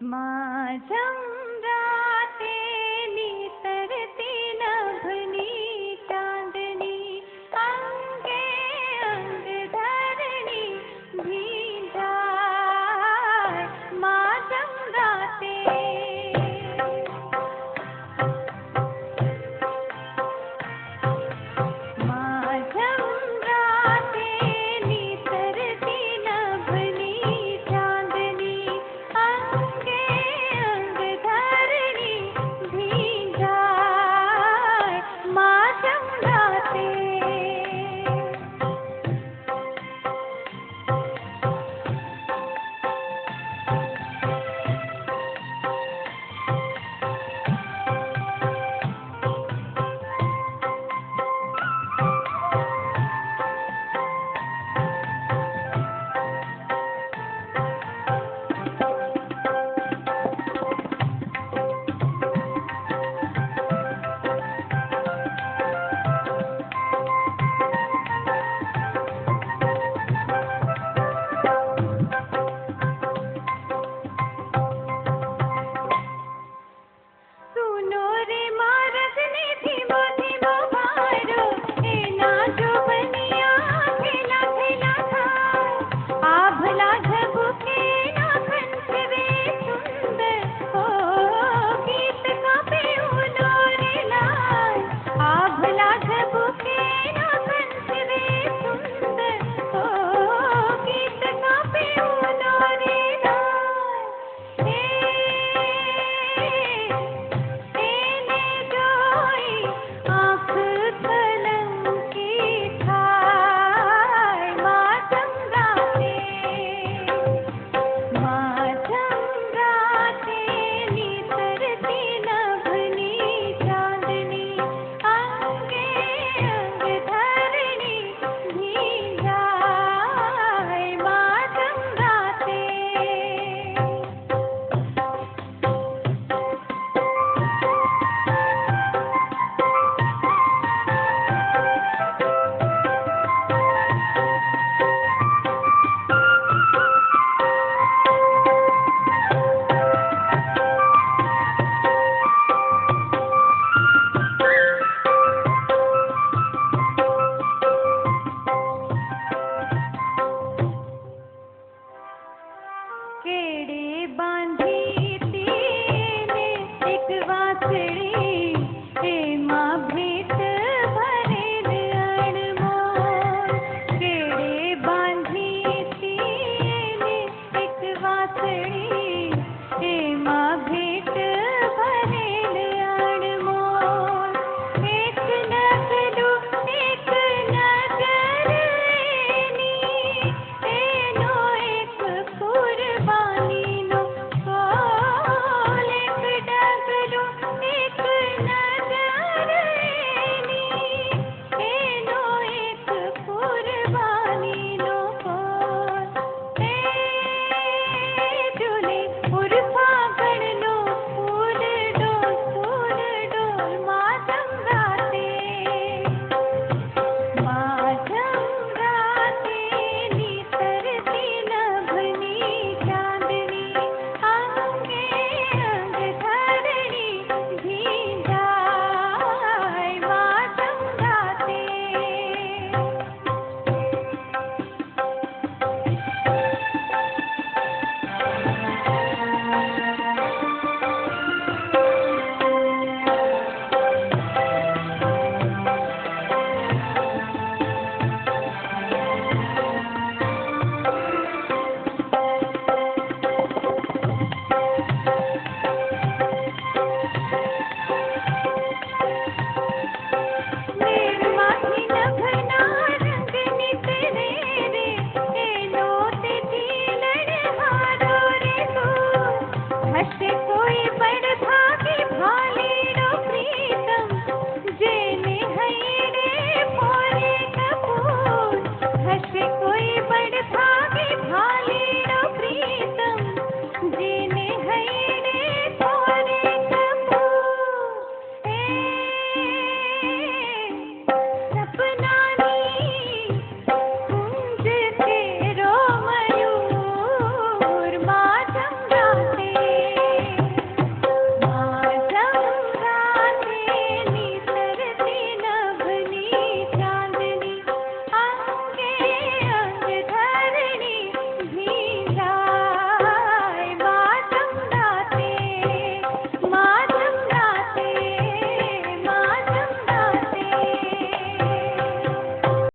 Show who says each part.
Speaker 1: माझं राते नितरती नभनी चांदनी अंगे अंग धरणी भींजाय माझं राते माझं राते नितरती नभनी चांदनी अंगे अंग धरणी भींजाय माझं राते सुनो रे मारजने धीमो धीमो भारो एना जो बनिया खेला खेला थाय आभला झबुके ना कंठ रे सुंदर हो गीत का पेउलो रे लाल आभला झबुके ना कंठ रे सुंदर हो गीत का पेउलो रे लाल एने जोई आँख कलंकी थाय माझं राते नितरती नभनी चांदनी अंगे अंग धरणी भींजाय माझं राते केड़े बांधी तीने एक वासड़ी